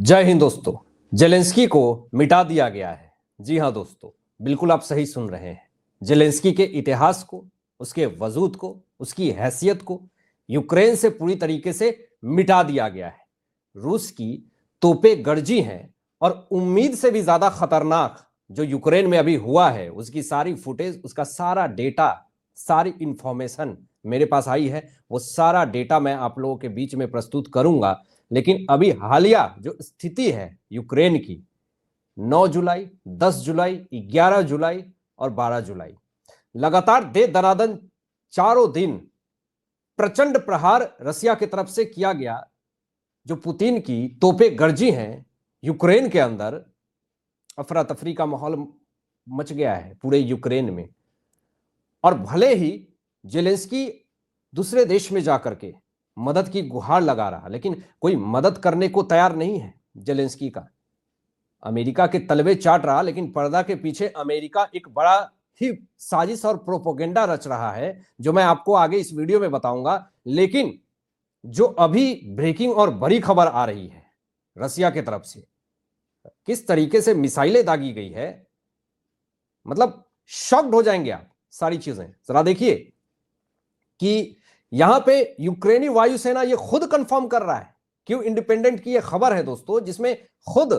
जय हिंद दोस्तों। जेलेंस्की को मिटा दिया गया है। जी हां दोस्तों, बिल्कुल आप सही सुन रहे हैं। जेलेंस्की के इतिहास को, उसके वजूद को, उसकी हैसियत को यूक्रेन से पूरी तरीके से मिटा दिया गया है। रूस की तोपें गरजी हैं और उम्मीद से भी ज्यादा खतरनाक जो यूक्रेन में अभी हुआ है, उसकी सारी फुटेज, उसका सारा डेटा, सारी इंफॉर्मेशन मेरे पास आई है। वो सारा डेटा मैं आप लोगों के बीच में प्रस्तुत करूंगा। लेकिन अभी हालिया जो स्थिति है यूक्रेन की, 9 जुलाई, 10 जुलाई, 11 जुलाई और 12 जुलाई लगातार दे दनादन चारों दिन प्रचंड प्रहार रसिया की तरफ से किया गया। जो पुतिन की तोपें गरजी हैं यूक्रेन के अंदर, अफरा तफरी का माहौल मच गया है पूरे यूक्रेन में। और भले ही जेलेंस्की दूसरे देश में जाकर के मदद की गुहार लगा रहा, लेकिन कोई मदद करने को तैयार नहीं है जेलेंस्की का। अमेरिका के तलवे चाट रहा, लेकिन पर्दा के पीछे अमेरिका एक बड़ा ही साजिश और प्रोपोगेंडा रच रहा है, जो मैं आपको आगे इस वीडियो में बताऊंगा। लेकिन जो अभी ब्रेकिंग और बड़ी खबर आ रही है रसिया की तरफ से, किस तरीके से मिसाइलें दागी गई है, मतलब शॉक्ड हो जाएंगे आप। सारी चीजें जरा देखिए कि यहां पे यूक्रेनी वायुसेना ये खुद कंफर्म कर रहा है। क्यों इंडिपेंडेंट की ये खबर है दोस्तों, जिसमें खुद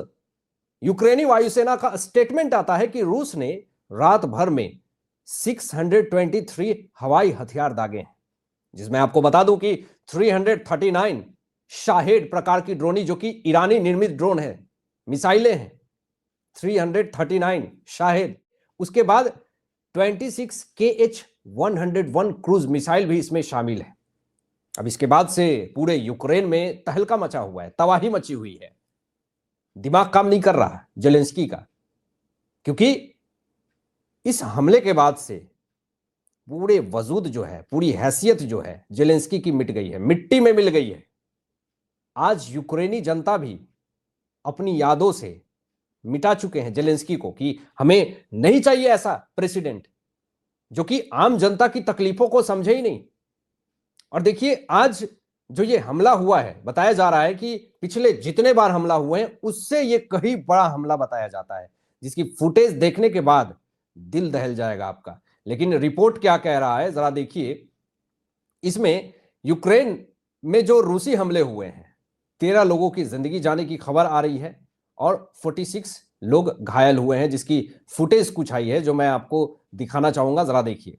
यूक्रेनी वायुसेना का स्टेटमेंट आता है कि रूस ने रात भर में 623 हवाई हथियार दागे हैं, जिसमें आपको बता दूं कि 339 शाहेड प्रकार की ड्रोनी, जो कि ईरानी निर्मित ड्रोन है, मिसाइलें हैं 339 शाहेद। उसके बाद 26 KH-101 क्रूज मिसाइल भी इसमें शामिल है। अब इसके बाद से पूरे यूक्रेन में तहलका मचा हुआ है, तबाही मची हुई है। दिमाग काम नहीं कर रहा जेलेंस्की का, क्योंकि इस हमले के बाद से पूरे वजूद जो है, पूरी हैसियत जो है जेलेंस्की की मिट गई है, मिट्टी में मिल गई है। आज यूक्रेनी जनता भी अपनी यादों से मिटा चुके हैं जेलेंस्की को कि हमें नहीं चाहिए ऐसा प्रेसिडेंट जो कि आम जनता की तकलीफों को समझे ही नहीं। और देखिए आज जो ये हमला हुआ है, बताया जा रहा है कि पिछले जितने बार हमला हुए हैं उससे ये कहीं बड़ा हमला बताया जाता है, जिसकी फुटेज देखने के बाद दिल दहल जाएगा आपका। लेकिन रिपोर्ट क्या कह रहा है जरा देखिए। इसमें यूक्रेन में जो रूसी हमले हुए हैं, 13 लोगों की जिंदगी जाने की खबर आ रही है और 46 लोग घायल हुए हैं, जिसकी फुटेज कुछ आई है जो मैं आपको दिखाना चाहूंगा। जरा देखिए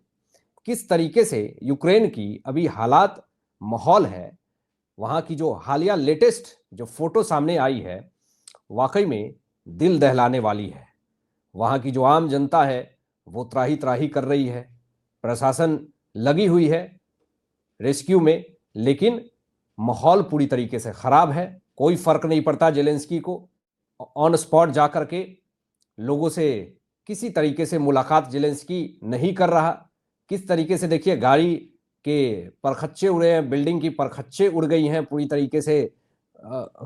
किस तरीके से यूक्रेन की अभी हालात, माहौल है। वहां की जो हालिया लेटेस्ट जो फोटो सामने आई है, वाकई में दिल दहलाने वाली है। वहां की जो आम जनता है वो त्राही त्राही कर रही है। प्रशासन लगी हुई है रेस्क्यू में, लेकिन माहौल पूरी तरीके से खराब है। कोई फर्क नहीं पड़ता जेलेंस्की को। ऑन स्पॉट जाकर के लोगों से किसी तरीके से मुलाकात जेलेंस्की नहीं कर रहा। किस तरीके से देखिए गाड़ी के परखच्चे उड़े हैं, बिल्डिंग की परखच्चे उड़ गई हैं, पूरी तरीके से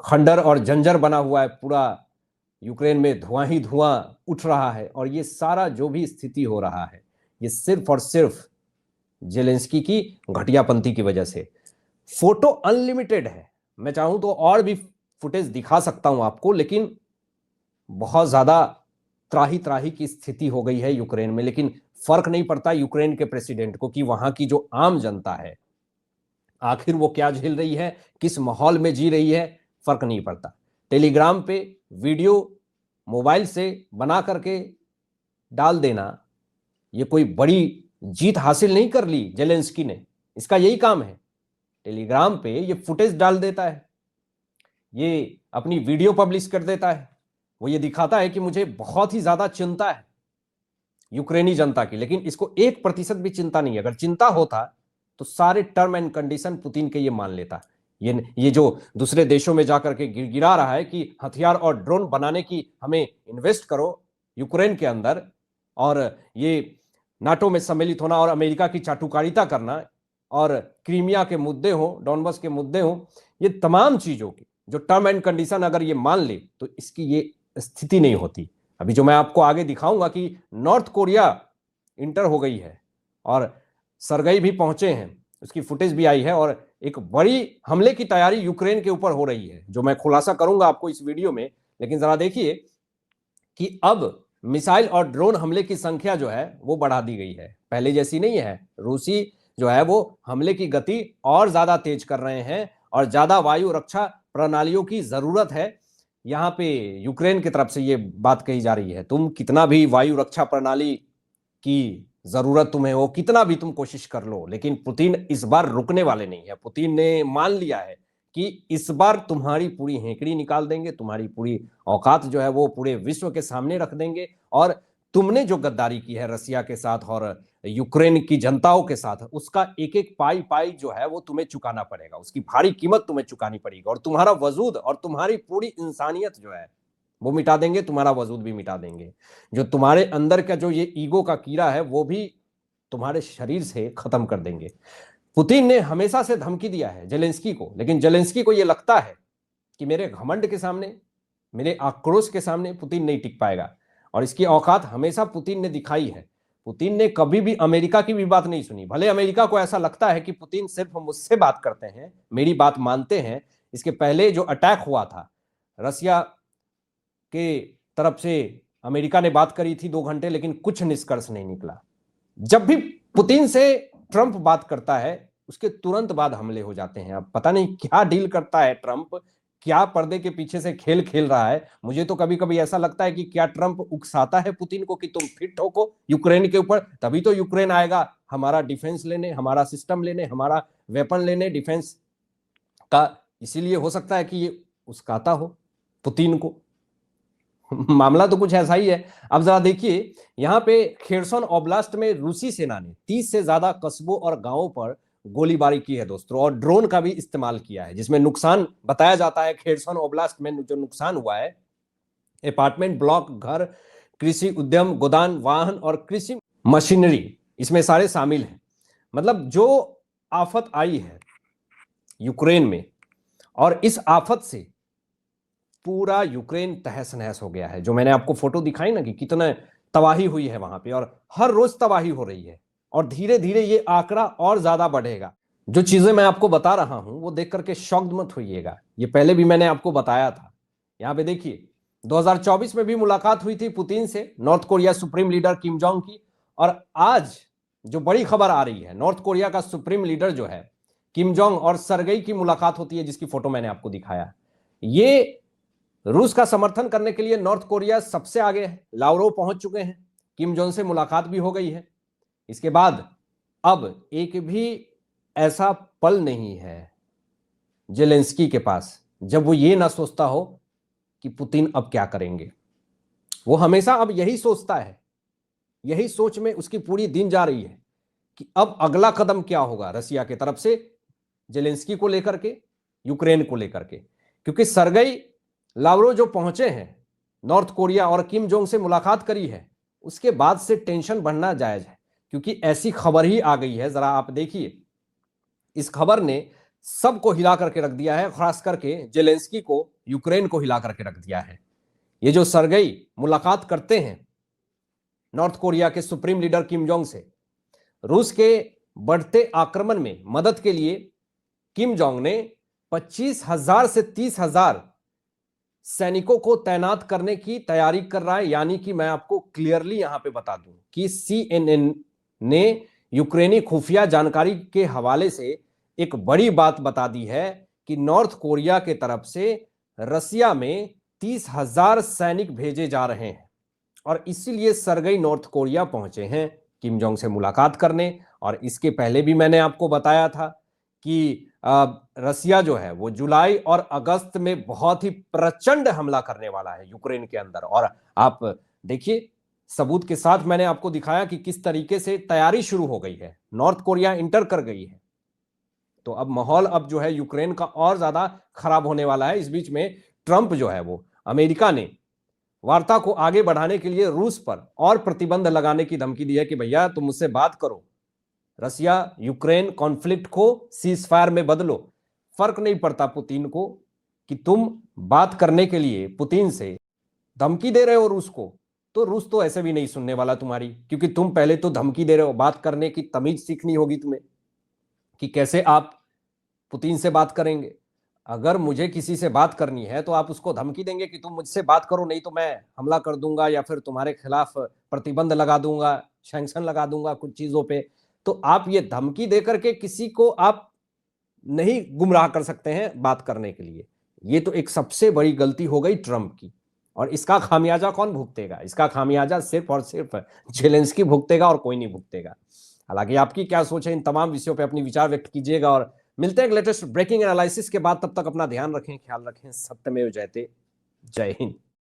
खंडर और जंजर बना हुआ है। पूरा यूक्रेन में धुआं ही धुआं उठ रहा है। और ये सारा जो भी स्थिति हो रहा है, ये सिर्फ और सिर्फ जेलेंस्की की घटियापंथी की वजह से। फोटो अनलिमिटेड है, मैं चाहूं तो और भी फुटेज दिखा सकता हूं आपको, लेकिन बहुत ज्यादा त्राही त्राही की स्थिति हो गई है यूक्रेन में। लेकिन फर्क नहीं पड़ता यूक्रेन के प्रेसिडेंट को कि वहां की जो आम जनता है आखिर वो क्या झेल रही है, किस माहौल में जी रही है, फर्क नहीं पड़ता। टेलीग्राम पे वीडियो मोबाइल से बना करके डाल देना, ये कोई बड़ी जीत हासिल नहीं कर ली जेलेंस्की ने। इसका यही काम है, टेलीग्राम पे ये फुटेज डाल देता है, ये अपनी वीडियो पब्लिश कर देता है। वो ये दिखाता है कि मुझे बहुत ही ज्यादा चिंता है यूक्रेनी जनता की, लेकिन इसको 1% भी चिंता नहीं है। अगर चिंता होता तो सारे टर्म एंड कंडीशन पुतिन के ये मान लेता। ये जो दूसरे देशों में जाकर के गिरा रहा है कि हथियार और ड्रोन बनाने की हमें इन्वेस्ट करो यूक्रेन के अंदर, और ये नाटो में सम्मिलित होना और अमेरिका की चाटुकारिता करना, और क्रीमिया के मुद्दे हो, डॉनबस के मुद्दे हो, ये तमाम चीजों की जो टर्म एंड कंडीशन अगर ये मान ले तो इसकी ये स्थिति नहीं होती। अभी जो मैं आपको आगे दिखाऊंगा कि नॉर्थ कोरिया इंटर हो गई है और सरगई भी पहुंचे हैं, उसकी फुटेज भी आई है। और एक बड़ी हमले की तैयारी यूक्रेन के ऊपर हो रही है, जो मैं खुलासा करूंगा आपको इस वीडियो में। लेकिन जरा देखिए कि अब मिसाइल और ड्रोन हमले की संख्या जो है वो बढ़ा दी गई है, पहले जैसी नहीं है। रूसी जो है वो हमले की गति और ज्यादा तेज कर रहे हैं और ज्यादा वायु रक्षा प्रणालियों की जरूरत है। यहां पे यूक्रेन की तरफ से ये बात कही जा रही है, तुम कितना भी वायु रक्षा प्रणाली की जरूरत तुम्हें हो, कितना भी तुम कोशिश कर लो, लेकिन पुतिन इस बार रुकने वाले नहीं है। पुतिन ने मान लिया है कि इस बार तुम्हारी पूरी हेकड़ी निकाल देंगे, तुम्हारी पूरी औकात जो है वो पूरे विश्व के सामने रख देंगे। और तुमने जो गद्दारी की है रसिया के साथ और यूक्रेन की जनताओं के साथ, उसका एक एक पाई पाई जो है वो तुम्हें चुकाना पड़ेगा, उसकी भारी कीमत तुम्हें चुकानी पड़ेगी। और तुम्हारा वजूद और तुम्हारी पूरी इंसानियत जो है वो मिटा देंगे, तुम्हारा वजूद भी मिटा देंगे। जो तुम्हारे अंदर का जो ये ईगो का कीड़ा है वो भी तुम्हारे शरीर से खत्म कर देंगे। पुतिन ने हमेशा से धमकी दिया है जेलेंस्की को, लेकिन जेलेंस्की को यह लगता है कि मेरे घमंड के सामने, मेरे आक्रोश के सामने पुतिन नहीं टिक पाएगा। और इसकी औकात हमेशा पुतिन ने दिखाई है। पुतिन ने कभी भी अमेरिका की भी बात नहीं सुनी। भले अमेरिका को ऐसा लगता है कि पुतिन सिर्फ मुझसे बात करते हैं, मेरी बात मानते हैं। इसके पहले जो अटैक हुआ था रसिया के तरफ से, अमेरिका ने बात करी थी 2 घंटे, लेकिन कुछ निष्कर्ष नहीं निकला। जब भी पुतिन से ट्रंप बात करता है उसके तुरंत बाद हमले हो जाते हैं। अब पता नहीं क्या डील करता है ट्रंप, क्या पर्दे के पीछे से खेल खेल रहा है। मुझे तो कभी कभी ऐसा लगता है कि क्या ट्रंप उकसाता है पुतिन को कि तुम फिट ठोको यूक्रेन के ऊपर, तभी तो यूक्रेन आएगा हमारा डिफेंस लेने, हमारा सिस्टम लेने, हमारा वेपन लेने डिफेंस का। इसीलिए हो सकता है कि ये उकसाता हो पुतिन को। मामला तो कुछ ऐसा ही है। अब जरा देखिए, यहां पे खेरसन ओब्लास्ट में रूसी सेना ने 30 से ज्यादा कस्बों और गांवों पर गोलीबारी की है दोस्तों, और ड्रोन का भी इस्तेमाल किया है, जिसमें नुकसान बताया जाता है खेरसन ओब्लास्ट में जो नुकसान हुआ है, अपार्टमेंट ब्लॉक, घर, कृषि उद्यम, गोदान, वाहन और कृषि मशीनरी, इसमें सारे शामिल हैं। मतलब जो आफत आई है यूक्रेन में, और इस आफत से पूरा यूक्रेन तहस नहस हो गया है। जो मैंने आपको फोटो दिखाई ना कि कितना तबाही हुई है वहां पे, और हर रोज तबाही हो रही है, और धीरे धीरे ये आंकड़ा और ज्यादा बढ़ेगा। जो चीजें मैं आपको बता रहा हूं वो देख करके शॉक्ड मत होइएगा, ये पहले भी मैंने आपको बताया था। यहां पे देखिए 2024 में भी मुलाकात हुई थी पुतिन से, north Korea supreme leader Kim Jong की। और आज जो बड़ी खबर आ रही है, नॉर्थ कोरिया का सुप्रीम लीडर जो है किम जोंग और सरगई की मुलाकात होती है, जिसकी फोटो मैंने आपको दिखाया। ये रूस का समर्थन करने के लिए नॉर्थ कोरिया सबसे आगे है, लावरोव पहुंच चुके हैं, किम जोंग से मुलाकात भी हो गई है। इसके बाद अब एक भी ऐसा पल नहीं है जेलेंस्की के पास जब वो ये ना सोचता हो कि पुतिन अब क्या करेंगे। वो हमेशा अब यही सोचता है, यही सोच में उसकी पूरी दिन जा रही है कि अब अगला कदम क्या होगा रसिया की तरफ से जेलेंस्की को लेकर के, यूक्रेन को लेकर के। क्योंकि सरगई लावरोव जो पहुंचे हैं नॉर्थ कोरिया और किम जोंग से मुलाकात करी है, उसके बाद से टेंशन बढ़ना जायज है, क्योंकि ऐसी खबर ही आ गई है। जरा आप देखिए, इस खबर ने सबको हिला करके रख दिया है, खास करके जेलेंस्की को, यूक्रेन को हिला करके रख दिया है। ये जो सरगई मुलाकात करते हैं नॉर्थ कोरिया के सुप्रीम लीडर किम जोंग से, रूस के बढ़ते आक्रमण में मदद के लिए किम जोंग ने 25,000 से 30,000 सैनिकों को तैनात करने की तैयारी कर रहा है। यानी कि मैं आपको क्लियरली यहां पे बता दूं कि CNN ने यूक्रेनी खुफिया जानकारी के हवाले से एक बड़ी बात बता दी है कि नॉर्थ कोरिया के तरफ से रसिया में 30,000 सैनिक भेजे जा रहे हैं। और इसीलिए सरगई नॉर्थ कोरिया पहुंचे हैं किम जोंग से मुलाकात करने। और इसके पहले भी मैंने आपको बताया था कि रसिया जो है वो जुलाई और अगस्त में बहुत ही प्रचंड हमला करने वाला है यूक्रेन के अंदर। और आप देखिए, सबूत के साथ मैंने आपको दिखाया कि किस तरीके से तैयारी शुरू हो गई है, नॉर्थ कोरिया इंटर कर गई है। तो अब माहौल अब जो है यूक्रेन का और ज्यादा खराब होने वाला है। इस बीच में ट्रंप जो है वो, अमेरिका ने वार्ता को आगे बढ़ाने के लिए रूस पर और प्रतिबंध लगाने की धमकी दी है कि भैया तुम मुझसे बात करो, रसिया यूक्रेन कॉन्फ्लिक्ट को सीज फायर में बदलो। फर्क नहीं पड़ता पुतिन को कि तुम बात करने के लिए पुतिन से धमकी दे रहे हो रूस को, तो रूस तो ऐसे भी नहीं सुनने वाला तुम्हारी, क्योंकि तुम पहले तो धमकी दे रहे हो। बात करने की तमीज सीखनी होगी तुम्हें कि कैसे आप पुतिन से बात करेंगे। अगर मुझे किसी से बात करनी है तो आप उसको धमकी देंगे कि तुम मुझसे बात करो, नहीं तो मैं हमला कर दूंगा या फिर तुम्हारे खिलाफ प्रतिबंध लगा दूंगा, सैंक्शन लगा दूंगा कुछ चीजों पे। तो आप ये धमकी देकर के किसी को आप नहीं गुमराह कर सकते हैं बात करने के लिए। ये तो एक सबसे बड़ी गलती हो गई ट्रंप की, और इसका खामियाजा कौन भुगतेगा? इसका खामियाजा सिर्फ और सिर्फ जेलेंस्की भुगतेगा और कोई नहीं भुगतेगा। हालांकि आपकी क्या सोच है, इन तमाम विषयों पे अपनी विचार व्यक्त कीजिएगा, और मिलते हैं एक लेटेस्ट ब्रेकिंग एनालिसिस के बाद। तब तक अपना ध्यान रखें, ख्याल रखें। सत्यमेव जयते। जय हिंद।